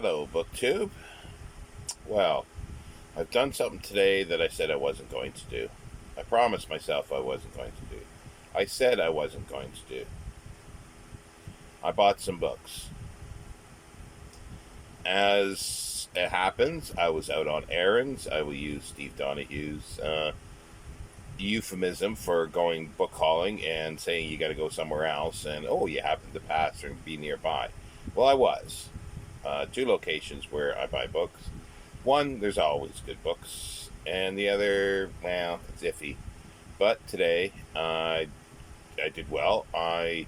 Hello, BookTube. Well, I've done something today that I said I wasn't going to do. I promised myself I wasn't going to do. I said I wasn't going to do. I bought some books. As it happens, I was out on errands. I will use Steve Donahue's euphemism for going book hauling and saying you got to go somewhere else, and oh, you happen to pass or be nearby. Well, I was. Two locations where I buy books. One, there's always good books, and the other, well, it's iffy. But today, I did well. I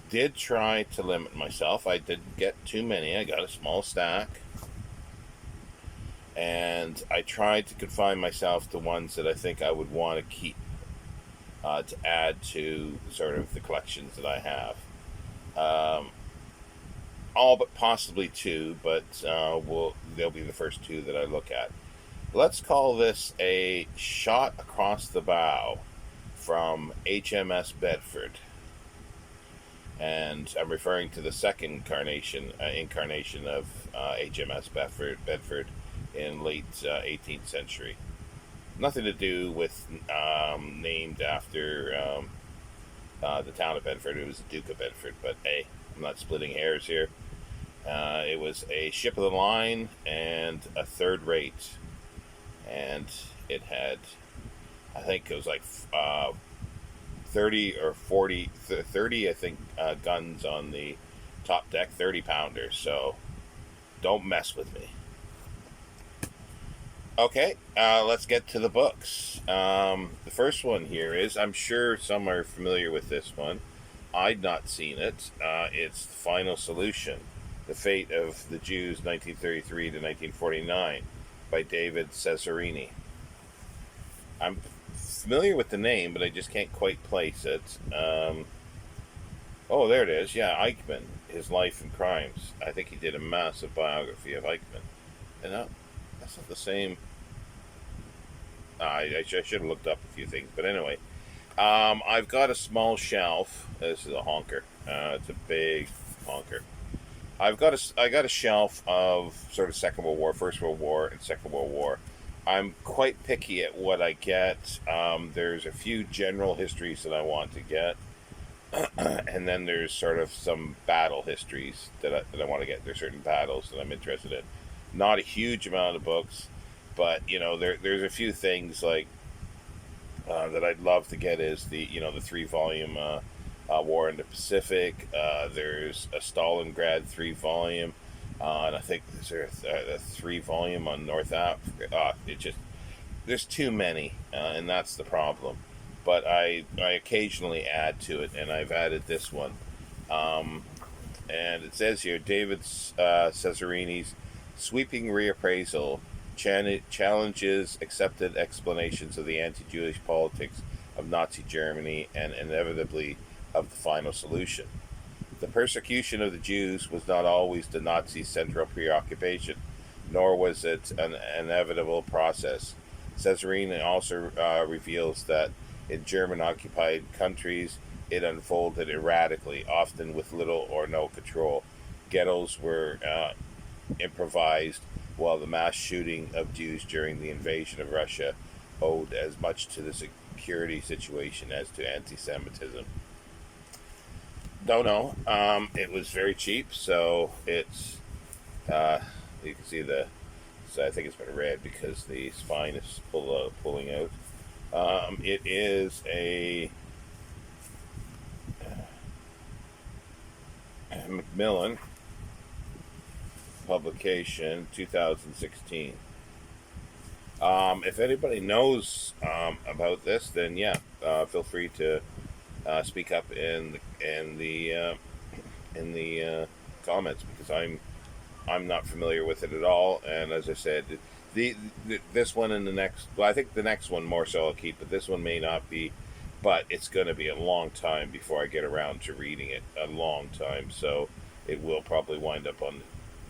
did try to limit myself. I didn't get too many. I got a small stack, and I tried to confine myself to ones that I think I would want to keep to add to sort of the collections that I have. Um, all but possibly two, but they'll be the first two that I look at. Let's call this a shot across the bow from HMS Bedford, and I'm referring to the second incarnation of HMS Bedford in late 18th century. Nothing to do with named after the town of Bedford. It was the Duke of Bedford, but hey, I'm not splitting hairs here. It was a ship of the line and a third rate, and it had, I think it was like 30 or 40, 30, I think, guns on the top deck, 30 pounders. So don't mess with me. Okay, let's get to the books. The first one here is, I'm sure some are familiar with this one. I'd not seen it. It's The Final Solution, The Fate of the Jews, 1933 to 1949, by David Cesarini. I'm familiar with the name, but I just can't quite place it. Oh, there it is. Yeah, Eichmann, His Life and Crimes. I think he did a massive biography of Eichmann. And that's not the same. I should have looked up a few things, but anyway, I've got a small shelf. This is a honker. It's a big honker. I got a shelf of sort of Second World War, First World War, and Second World War. I'm quite picky at what I get. There's a few general histories that I want to get, and then there's sort of some battle histories that I want to get. There's certain battles that I'm interested in. Not a huge amount of books, but there's a few things like that I'd love to get is the 3 volume War in the Pacific. There's a Stalingrad 3 volume, and I think there's a 3 volume on North Africa. There's too many, and that's the problem. But I occasionally add to it, and I've added this one. Um, and it says here David Cesarini's sweeping reappraisal challenges accepted explanations of the anti-Jewish politics of Nazi Germany and inevitably of the final solution. The persecution of the Jews was not always the Nazis' central preoccupation, nor was it an inevitable process. Cesarini also reveals that in German occupied countries it unfolded erratically, often with little or no control. Ghettos were improvised, while the mass shooting of Jews during the invasion of Russia owed as much to the security situation as to anti Semitism. Don't know. It was very cheap, so it's. You can see so I think it's been read because the spine is pulling out. It is a Macmillan publication, 2016. If anybody knows about this, then yeah, feel free to speak up in the comments, because I'm not familiar with it at all. And as I said, this one and the next, well, I think the next one more so I'll keep, but this one may not be. But it's going to be a long time before I get around to reading it. A long time, so it will probably wind up on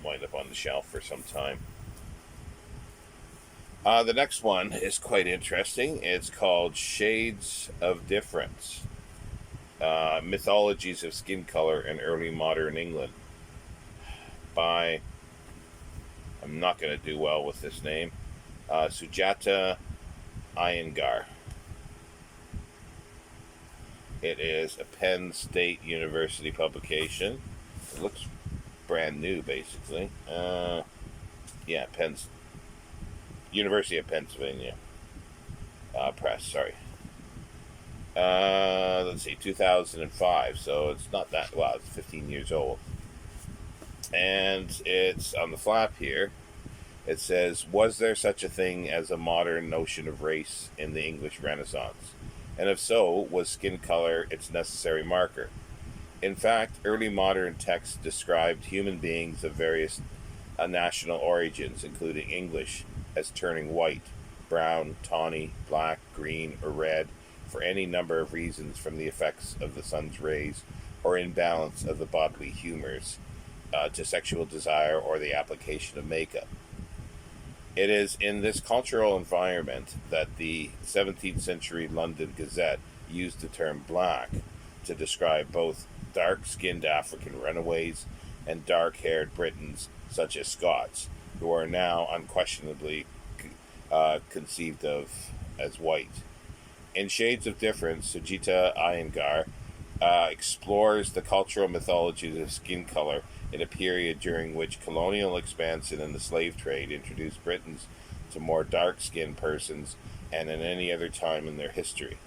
the shelf for some time. The next one is quite interesting. It's called Shades of Difference, Mythologies of Skin Color in Early Modern England, by I'm not going to do well with this name. Sujata Iyengar. It is a Penn State University publication. It looks brand new, basically. Yeah, University of Pennsylvania Press. Sorry. Let's see, 2005. So it's not that well. It's 15 years old, and it's on the flap here. It says, "Was there such a thing as a modern notion of race in the English Renaissance? And if so, was skin color its necessary marker? In fact, early modern texts described human beings of various national origins, including English, as turning white, brown, tawny, black, green, or red for any number of reasons, from the effects of the sun's rays or imbalance of the bodily humors to sexual desire or the application of makeup. It is in this cultural environment that the 17th century London Gazette used the term black to describe both dark skinned African runaways and dark haired Britons, such as Scots, who are now unquestionably conceived of as white. In Shades of Difference, Sujita Iyengar explores the cultural mythology of skin color in a period during which colonial expansion and the slave trade introduced Britons to more dark-skinned persons than in any other time in their history.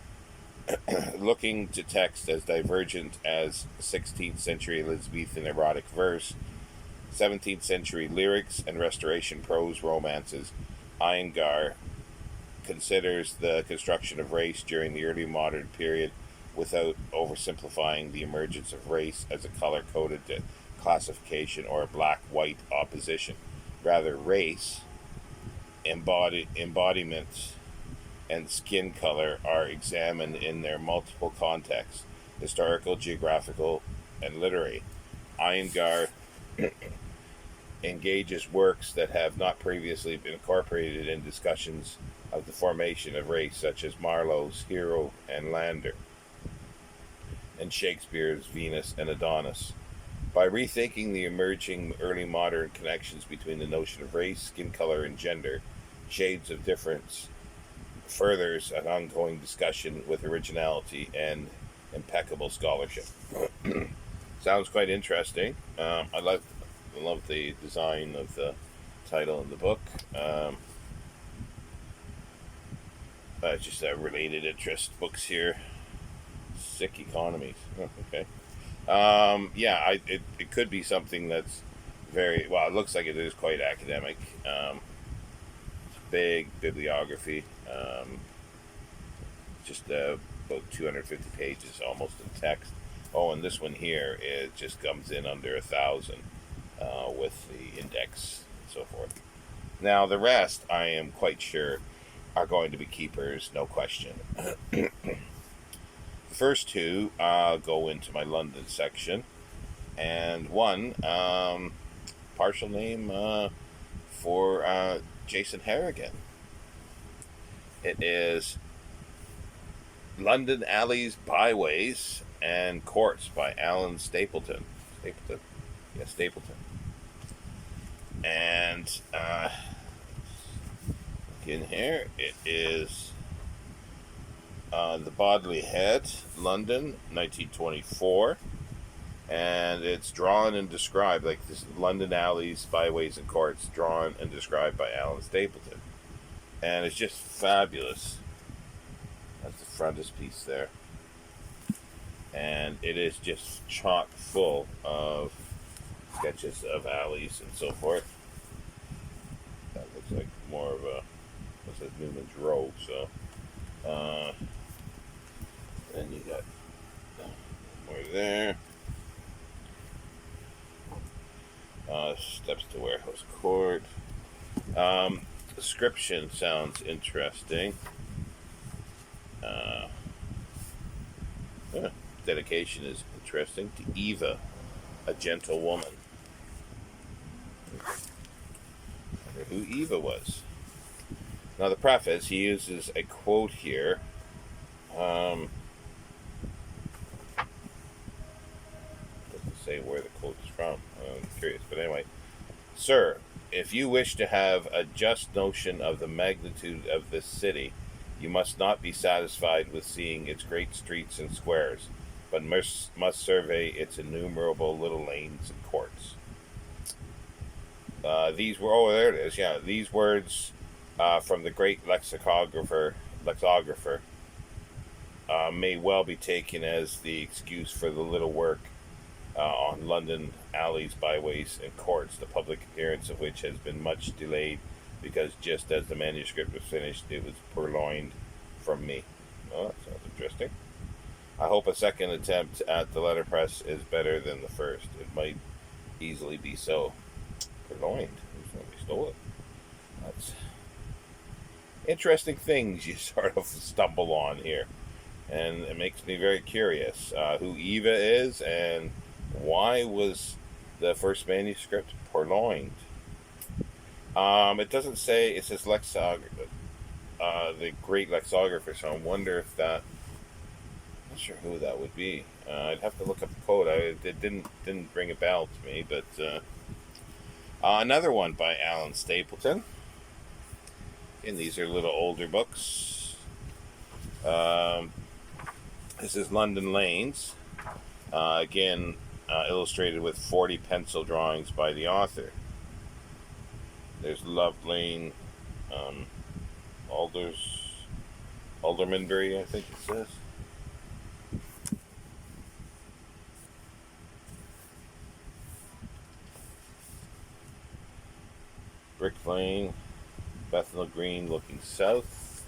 Looking to text as divergent as 16th century Elizabethan erotic verse, 17th century lyrics, and Restoration prose romances, Iyengar considers the construction of race during the early modern period without oversimplifying the emergence of race as a color-coded classification or a black-white opposition. Rather, race, embodiment, and skin color are examined in their multiple contexts: historical, geographical, and literary. Iyengar engages works that have not previously been incorporated in discussions of the formation of race, such as Marlowe's Hero and Lander, and Shakespeare's Venus and Adonis. By rethinking the emerging early modern connections between the notion of race, skin color, and gender, Shades of Difference furthers an ongoing discussion with originality and impeccable scholarship. Sounds quite interesting. I love the design of the title of the book. Just related interest books here. Sick economies. Okay. It could be something that's very well. It looks like it is quite academic. Big bibliography. Just about 250 pages, almost in text. Oh, and this one here, it just comes in under 1,000 with the index and so forth. Now, the rest, I am quite sure, are going to be keepers, no question. The first two go into my London section, and one partial name for Jason Harrigan. It is London Alleys, Byways, and Courts by Alan Stapleton. Stapleton. And in here, it is The Bodley Head, London, 1924. And it's drawn and described, like this London Alleys, Byways, and Courts, drawn and described by Alan Stapleton. And it's just fabulous. That's the frontispiece there. And it is just chock full of sketches of alleys and so forth. That looks like more of a, what's that, Newman's Row, so. Then you got more there. Steps to Warehouse Court. Description sounds interesting. Dedication is interesting. To Eva, a gentle woman. I wonder who Eva was. Now, the preface, he uses a quote here. Doesn't say where the quote is from. I'm curious, but anyway. Sir, If you wish to have a just notion of the magnitude of this city, you must not be satisfied with seeing its great streets and squares, but must survey its innumerable little lanes and courts. There it is. Yeah, these words from the great lexicographer may well be taken as the excuse for the little work on London alleys, byways, and courts, the public appearance of which has been much delayed because just as the manuscript was finished, it was purloined from me. Oh, that sounds interesting. I hope a second attempt at the letterpress is better than the first. It might easily be so. Purloined? Somebody stole it. That's interesting things you sort of stumble on here. And it makes me very curious who Eva is and why was the first manuscript purloined. It doesn't say. It says the great lexicographer. So I wonder if that. I'm not sure who that would be. I'd have to look up the quote. It didn't ring a bell to me, but another one by Alan Stapleton. And these are little older books. This is London Lanes. Again, illustrated with 40 pencil drawings by the author. There's Love Lane, Aldermanbury, I think it says. Brick Lane, Bethnal Green looking south.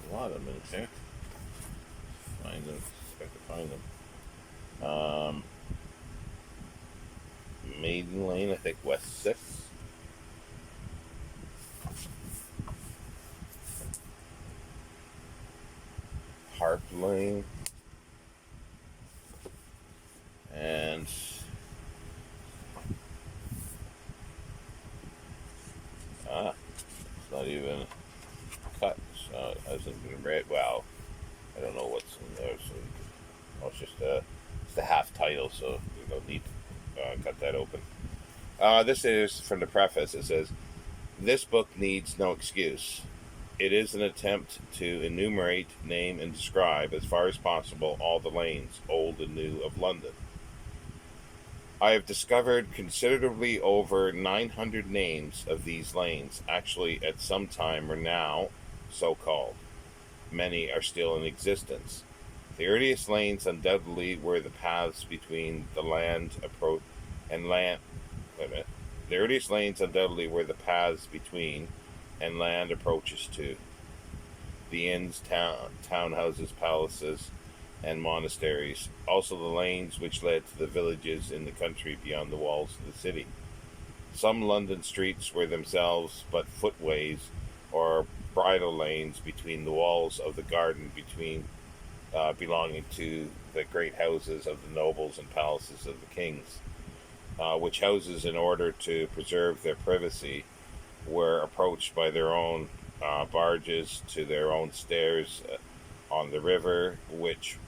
A lot of them in there. Find them. I can find them. Maiden Lane, I think West 6. Harp Lane. And it's not even cut, so it hasn't been read. Well, I don't know what's in there, so it's just it's a half title, so we don't need to cut that open. This is from the preface. It says, "This book needs no excuse. It is an attempt to enumerate, name, and describe as far as possible all the lanes, old and new, of London. I have discovered considerably over 900 names of these lanes, actually at some time or now so called. Many are still in existence. The earliest lanes undoubtedly were the paths between the land approach and land. Wait a minute. The earliest lanes undoubtedly were the paths between and land approaches to the inns, townhouses, palaces, and monasteries, also the lanes which led to the villages in the country beyond the walls of the city. Some London streets were themselves but footways or bridle lanes between the walls of the garden belonging to the great houses of the nobles and palaces of the kings, which houses, in order to preserve their privacy, were approached by their own barges to their own stairs on the river, which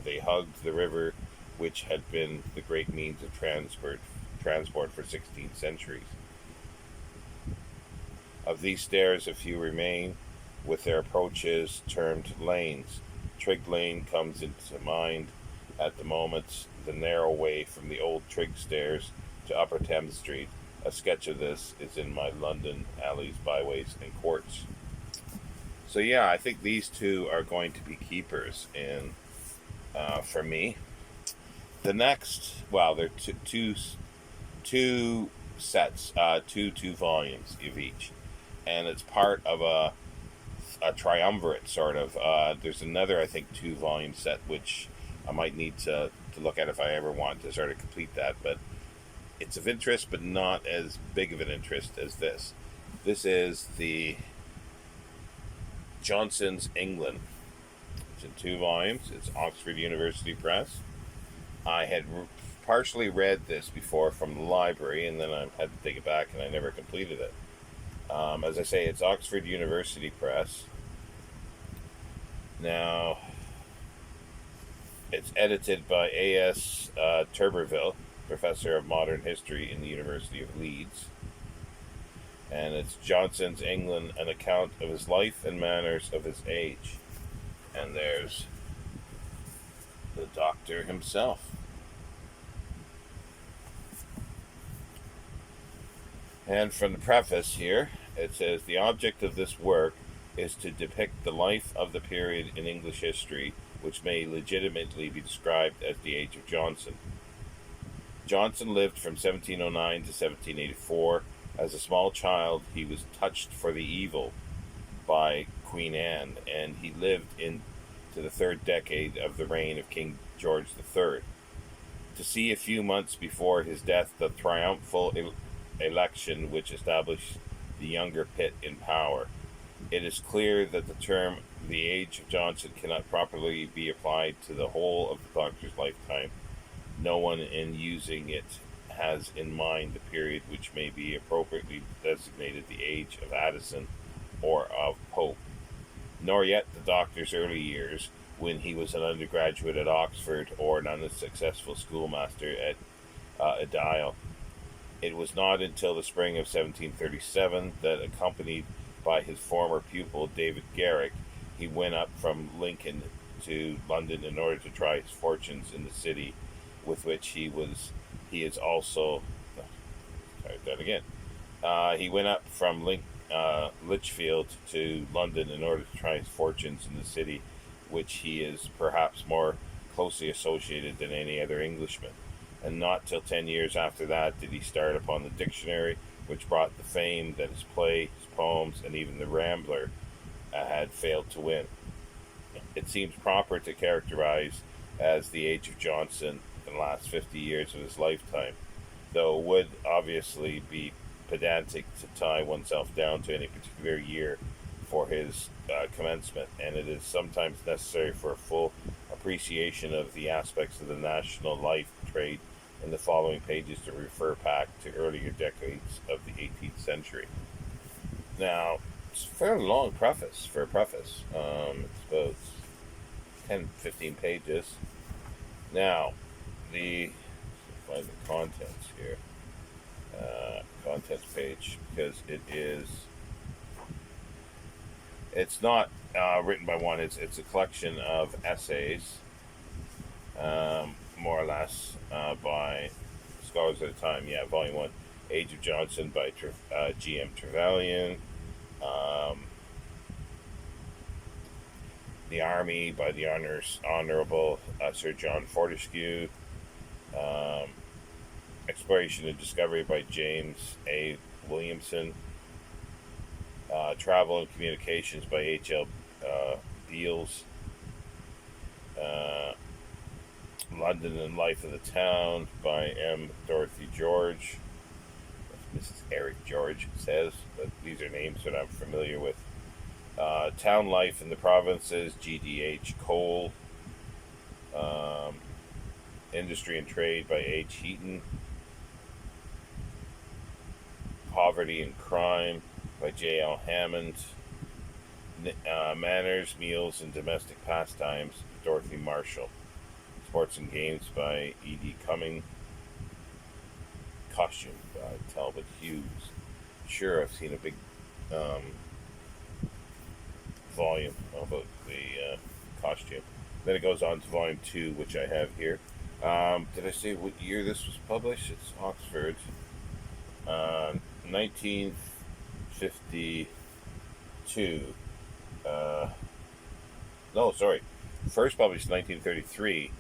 they hugged the river, which had been the great means of transport for 16 centuries. Of these stairs, a few remain, with their approaches termed lanes. Trig Lane comes into mind at the moment, the narrow way from the old Trig Stairs to Upper Thames Street. A sketch of this is in my London Alleys, Byways, and Courts. So yeah, I think these two are going to be keepers in for me. The next, well, they're two sets, two volumes of each, and it's part of a triumvirate sort of. There's another, I think, 2-volume set which I might need to look at if I ever want to sort of complete that, but it's of interest, but not as big of an interest as this. This is the Johnson's England. It's in 2 volumes. It's Oxford University Press. I had partially read this before from the library, and then I had to take it back, and I never completed it. As I say, it's Oxford University Press. Now, It's edited by A.S. Turberville, professor of modern history in the University of Leeds. And it's Johnson's England, an account of his life and manners of his age. And there's the doctor himself. And from the preface here, it says the object of this work is to depict the life of the period in English history which may legitimately be described as the Age of Johnson. Johnson lived from 1709 to 1784. As a small child, he was touched for the evil by Queen Anne, and he lived into the third decade of the reign of King George III. To see a few months before his death the triumphal election which established the younger Pitt in power, it is clear that the term the Age of Johnson cannot properly be applied to the whole of the doctor's lifetime. No one in using it has in mind the period which may be appropriately designated the age of Addison or of Pope, nor yet the doctor's early years, when he was an undergraduate at Oxford or an unsuccessful schoolmaster at Edile. It was not until the spring of 1737 that, accompanied by his former pupil David Garrick, he went up from Lincoln to London in order to try his fortunes in the city, with which he is also. Sorry, that again. He went up from Lichfield to London in order to try his fortunes in the city, which he is perhaps more closely associated than any other Englishman. And not till 10 years after that did he start upon the dictionary, which brought the fame that his play, his poems, and even the Rambler had failed to win. It seems proper to characterize as the Age of Johnson the last 50 years of his lifetime, though it would obviously be pedantic to tie oneself down to any particular year for his commencement, and it is sometimes necessary for a full appreciation of the aspects of the national life trade in the following pages to refer back to earlier decades of the 18th century. Now, it's a fairly long preface for a preface. It's about 10-15 pages. Now, find the contents here. Contents page, because it's not written by one. It's a collection of essays, more or less, by scholars at the time. Yeah, Volume 1, Age of Johnson by G.M. Trevelyan. The Army by the Honorable Sir John Fortescue. Exploration and Discovery by James A. Williamson. Travel and Communications by H.L. Beals. London and Life of the Town by M. Dorothy George. Mrs. Eric George says, but these are names that I'm familiar with. Town Life in the Provinces, G.D.H. Cole. Industry and Trade by H. Heaton. Poverty and Crime by J.L. Hammond. Manners, Meals, and Domestic Pastimes, Dorothy Marshall. Sports and Games by E.D. Cumming. Costume by Talbot Hughes. Sure, I've seen a big volume about the costume. Then it goes on to Volume 2, which I have here. Did I say what year this was published? It's Oxford. 1952. No, sorry. First published in 1933.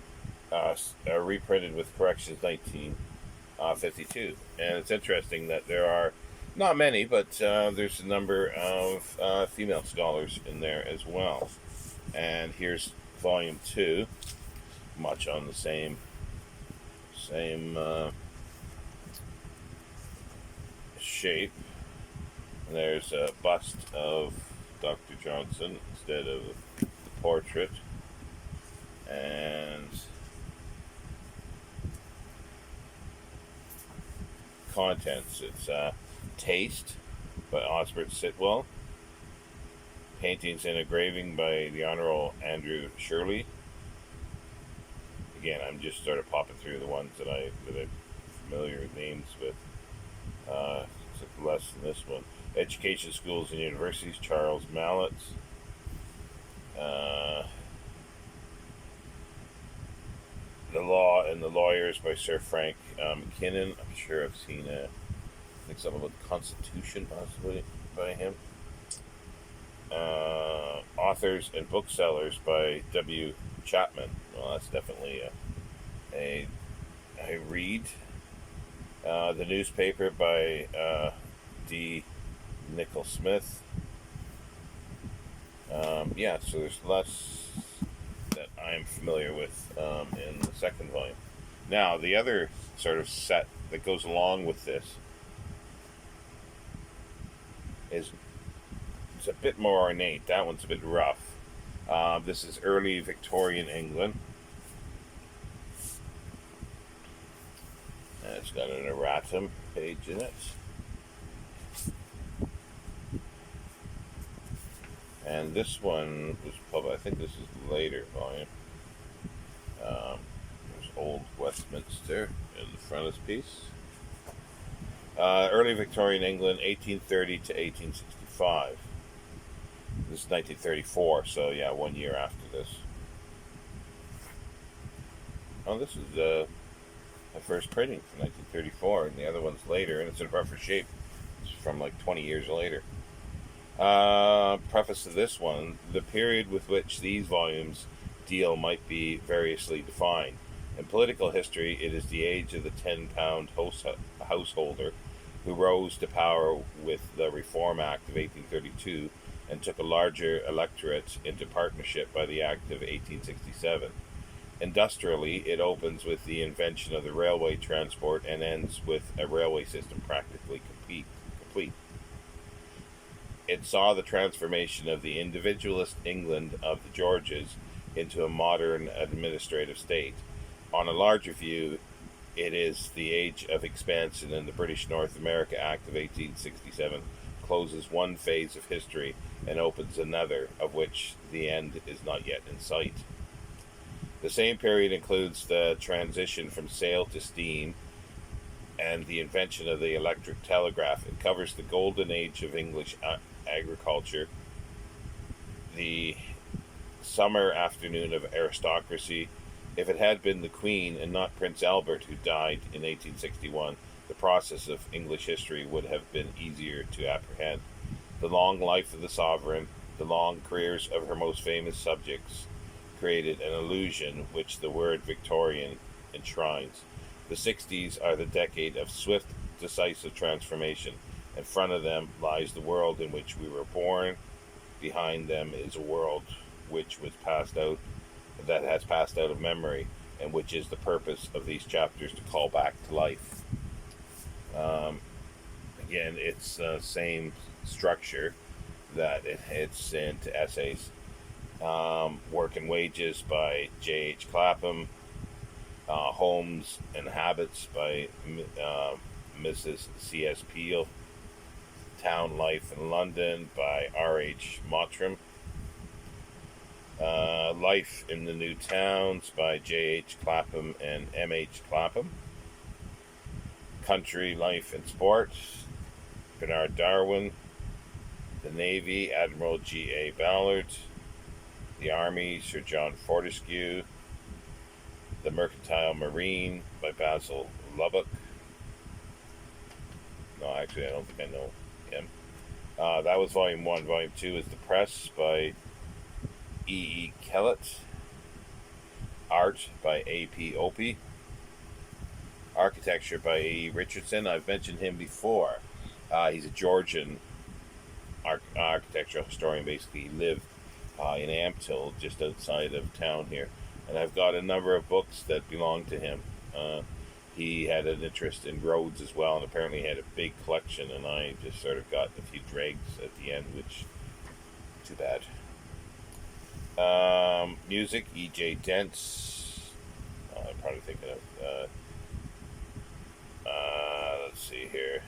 Reprinted with corrections 1952. And it's interesting that there are not many, but there's a number of female scholars in there as well. And here's Volume 2, much on the same shape. And there's a bust of Dr. Johnson instead of the portrait. And contents. It's Taste by Osbert Sitwell. Paintings and engraving by the Honorable Andrew Shirley. Again, I'm just sort of popping through the ones I'm familiar with names with. It's less than this one. Education, Schools, and Universities, Charles Mallet. Uh, the Law and the Lawyers by Sir Frank McKinnon. I'm sure I've seen I think something about the Constitution possibly by him. Authors and Booksellers by W. Chapman. Well, that's definitely a read. The Newspaper by D. Nichol Smith. Yeah, so there's lots that I'm familiar with in the second volume. Now, the other sort of set that goes along with this is it's a bit more ornate. That one's a bit rough. This is early Victorian England. And it's got an erratum page in it. And this one was published, I think this is the later volume. There's Old Westminster in the frontispiece. Early Victorian England, 1830 to 1865. This is 1934, so yeah, 1 year after this. Oh, this is the first printing from 1934, and the other one's later, and it's in rougher shape. It's from like 20 years later. Preface to this one: the period with which these volumes deal might be variously defined. In political history, it is the age of the £10 householder who rose to power with the Reform Act of 1832 and took a larger electorate into partnership by the Act of 1867. Industrially, it opens with the invention of the railway transport and ends with a railway system practically complete. It saw the transformation of the individualist England of the Georges into a modern administrative state. On a larger view, it is the age of expansion, and the British North America Act of 1867 closes one phase of history and opens another, of which the end is not yet in sight. The same period includes the transition from sail to steam and the invention of the electric telegraph. It covers the golden age of English agriculture, the summer afternoon of aristocracy. If it had been the Queen and not Prince Albert who died in 1861, the process of English history would have been easier to apprehend. The long life of the sovereign, the long careers of her most famous subjects, created an illusion which the word Victorian enshrines. The 60s are the decade of swift, decisive transformation. In front of them lies the world in which we were born. Behind them is a world which was that has passed out of memory, and which is the purpose of these chapters to call back to life. Again, it's the same structure that it hits into essays. Work and Wages by J.H. Clapham. Homes and Habits by Mrs. C.S. Peel. Town Life in London by R.H. Mottram. Life in the New Towns by J.H. Clapham and M.H. Clapham. Country Life and Sport, Bernard Darwin. The Navy, Admiral G.A. Ballard. The Army, Sir John Fortescue. The Mercantile Marine by Basil Lubbock. No, actually, I don't think I know him. That was Volume 1. Volume 2 is The Press by E.E. Kellett. Art by A.P. Opie. Architecture by A.E. Richardson. I've mentioned him before. He's a Georgian architectural historian. Basically, he lived in Ampthill, just outside of town here. And I've got a number of books that belong to him. He had an interest in roads as well, and apparently he had a big collection, and I just sort of got a few dregs at the end, which, too bad. Music, E.J. Dents. I'm probably thinking of, let's see here.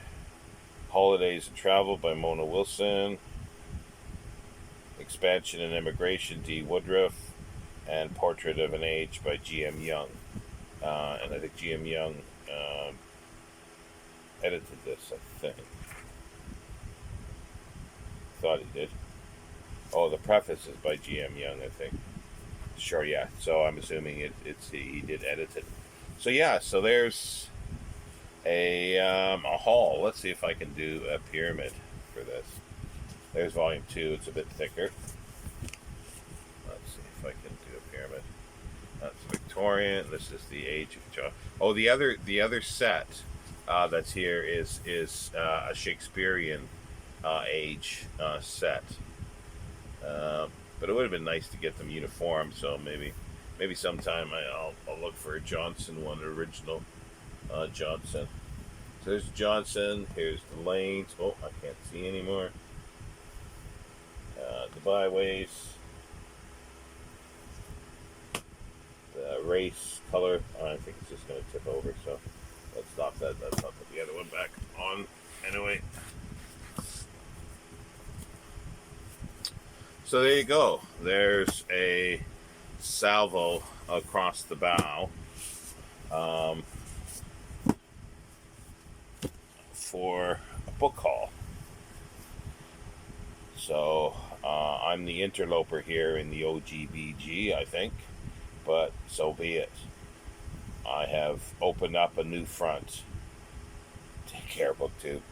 Holidays and Travel by Mona Wilson. Expansion and Immigration, D. Woodruff. and Portrait of an Age by G.M. Young. And I think G.M. Young edited this, I think. Thought he did. Oh, the preface is by G.M. Young, I think. Sure, yeah. So I'm assuming it's he did edit it. So yeah, so there's a haul. Let's see if I can do a pyramid for this. There's volume 2. It's a bit thicker. Let's see if I can do a pyramid. That's Victorian. This is the Age of John. Oh, the other set that's here is a Shakespearean age set. But it would have been nice to get them uniform. So maybe sometime I'll look for a Johnson one, original Johnson. So there's Johnson. Here's the lanes. Oh, I can't see anymore. The byways. The race, color. Oh, I think it's just going to tip over. So let's stop that. Let's not put the other one back on. Anyway. So there you go. There's a salvo across the bow. For a book haul. So I'm the interloper here in the OGBG, I think, but so be it. I have opened up a new front. Take care, BookTube.